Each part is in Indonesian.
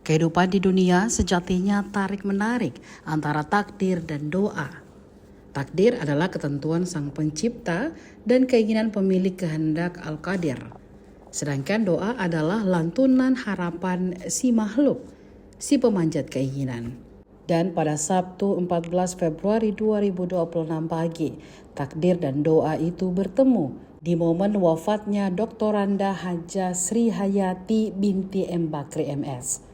Kehidupan di dunia sejatinya tarik-menarik antara takdir dan doa. Takdir adalah ketentuan Sang Pencipta dan keinginan pemilik kehendak Al-Qadir. Sedangkan doa adalah lantunan harapan si makhluk, si pemanjat keinginan. Dan pada Sabtu 14 Februari 2026 pagi, takdir dan doa itu bertemu di momen wafatnya Doktoranda Hajah Sri Hayati binti M. Bakri MS.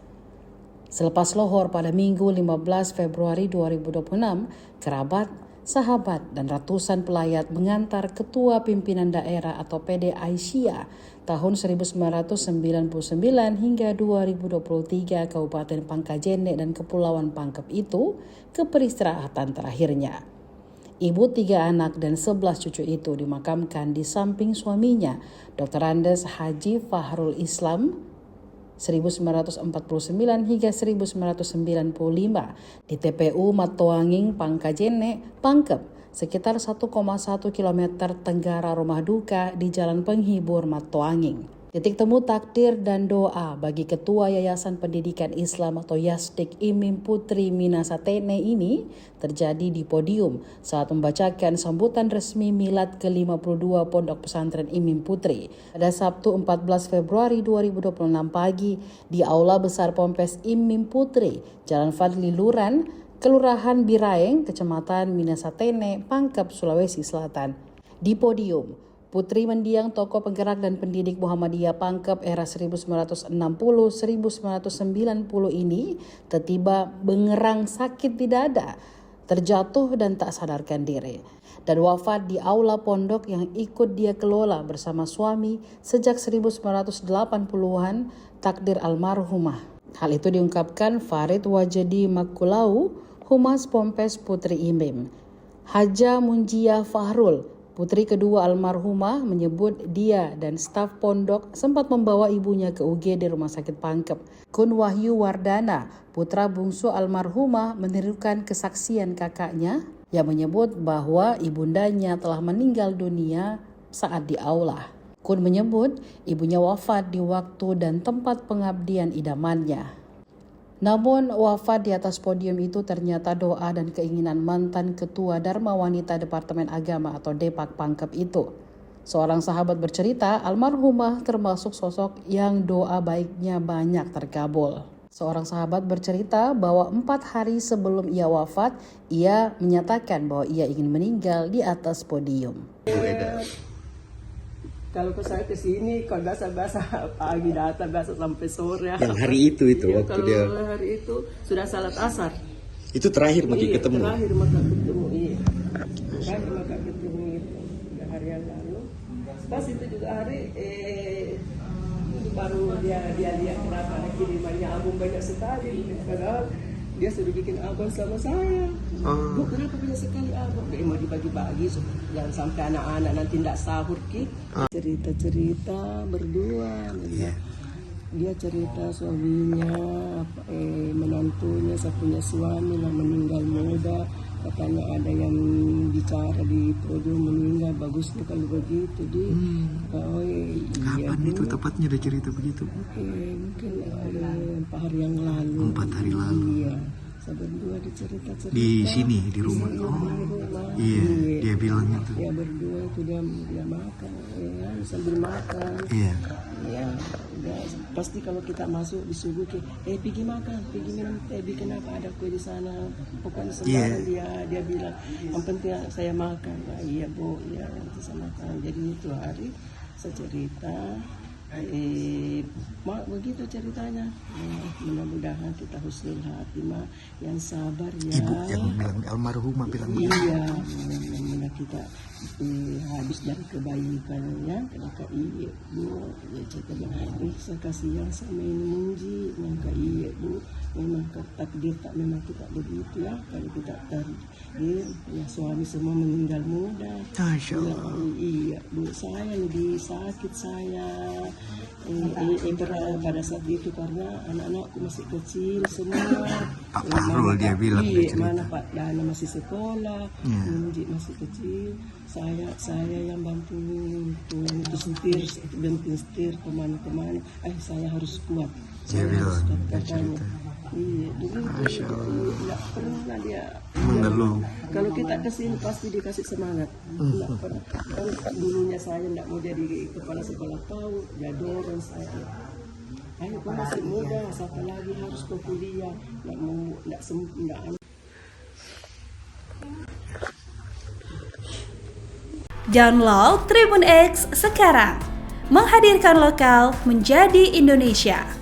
Selepas lohor pada Minggu 15 Februari 2026, kerabat, sahabat, dan ratusan pelayat mengantar Ketua Pimpinan Daerah atau PD Aisyah tahun 1999 hingga 2023 Kabupaten Pangkajene dan Kepulauan Pangkep itu ke peristirahatan terakhirnya. Ibu 3 anak dan 11 cucu itu dimakamkan di samping suaminya, Dr. Andes Haji Fahrul Islam 1949 hingga 1995 di TPU Matoanging, Pangkajene, Pangkep, sekitar 1,1 km tenggara rumah duka di Jalan Penghibur Matoanging. Titik temu takdir dan doa bagi Ketua Yayasan Pendidikan Islam atau Yasdik Imim Putri Minasatene ini terjadi di podium saat membacakan sambutan resmi milad ke-52 Pondok Pesantren Imim Putri pada Sabtu 14 Februari 2026 pagi di Aula Besar Pompes Imim Putri, Jalan Fadli Luran, Kelurahan Biraeng, Kecamatan Minasatene, Pangkep, Sulawesi Selatan. Di podium, Putri mendiang tokoh penggerak dan pendidik Muhammadiyah Pangkep era 1960-1990 ini tiba-tiba mengerang sakit di dada, terjatuh dan tak sadarkan diri, dan wafat di aula pondok yang ikut dia kelola bersama suami sejak 1980-an, takdir almarhumah. Hal itu diungkapkan Farid Wajedi Makulau, Humas Pompes Putri Imim. Haja Munjiah Fahrul, putri kedua almarhumah, menyebut dia dan staf pondok sempat membawa ibunya ke UGD Rumah Sakit Pangkep. Kun Wahyu Wardana, putra bungsu almarhumah, menirukan kesaksian kakaknya yang menyebut bahwa ibundanya telah meninggal dunia saat di aula. Kun menyebut ibunya wafat di waktu dan tempat pengabdian idamannya. Namun wafat di atas podium itu ternyata doa dan keinginan mantan Ketua Dharma Wanita Departemen Agama atau Depak Pangkep itu. Seorang sahabat bercerita, almarhumah termasuk sosok yang doa baiknya banyak terkabul. Seorang sahabat bercerita bahwa 4 hari sebelum ia wafat, ia menyatakan bahwa ia ingin meninggal di atas podium. Kalau saya ke sini, kalau biasa pagi datang, biasa sampai sore. Yang hari itu iya, waktu kalau dia. hari itu sudah salat asar. Itu terakhir iya, ketemu. Terakhir maka ketemu, iya. Terakhir maka ketemu itu hari yang lalu. Pas itu juga hari itu baru dia lihat kenapa ada kirimannya album banyak sekali. Padahal dia sudah bikin album sama saya. Bu, kenapa banyak sekali album? Dia mau dibagi-bagi, jangan sampai anak-anak nanti tidak sahur ki. Cerita-cerita berdua, dia cerita suaminya, menantunya, saya punya suami lah meninggal muda. Katanya ada yang bicara di podium meninggal, bagusnya kalau begitu di. Kapan itu tepatnya ada cerita begitu? Mungkin 4 hari yang lalu. 4 hari lalu. Iya. Saya berdua dicerita-cerita. Di sini, di rumah. Di rumah. Iya, dia bilangnya tuh. Ya berdua itu dia makan, ya, sambil makan. Iya. Ya, pasti kalau kita masuk disuruh pergi makan, pergi minum teh, kenapa ada kue di sana. Pokoknya sembarang dia bilang, yang penting saya makan. Nah, iya Bu, ya nanti saya makan. Jadi itu hari saya cerita. Begitu ceritanya. Mudah-mudahan kita husnul khatimah, yang sabar ya. Ibu yang bilang almarhumah bilang iya, mudah kita habis dari kebaikannya, kenapa iya Bu, ya ceritanya saya kasih yang sama ini Munji, yang iya Bu, memang takdir tak memang tidak begitu ya. Kalau kita takdir ya suami semua meninggal muda. Masya Ya, Allah. iya, bu saya lebih sakit saya pada saat itu karena anak-anakku masih kecil semua. Pak Fahrul dia bilang dia Iya, cerita. mana Pak Dana masih sekolah, Munji masih kecil. Saya yang bantu pulang itu setir kemana-kemana. Saya harus kuat. Dia bilang, dia Katanya. cerita. Iya, dulu Masya Allah. nggak pernah dia Mengeluh. kalau kita kesini pasti dikasih semangat. Nggak pernah. Kalau dulunya saya nggak mau jadi kepala sekolah tahu, ya dorong saya. Ayo kau masih muda, satu lagi harus kau kuliah. Nggak Download Tribun X sekarang, menghadirkan lokal menjadi Indonesia.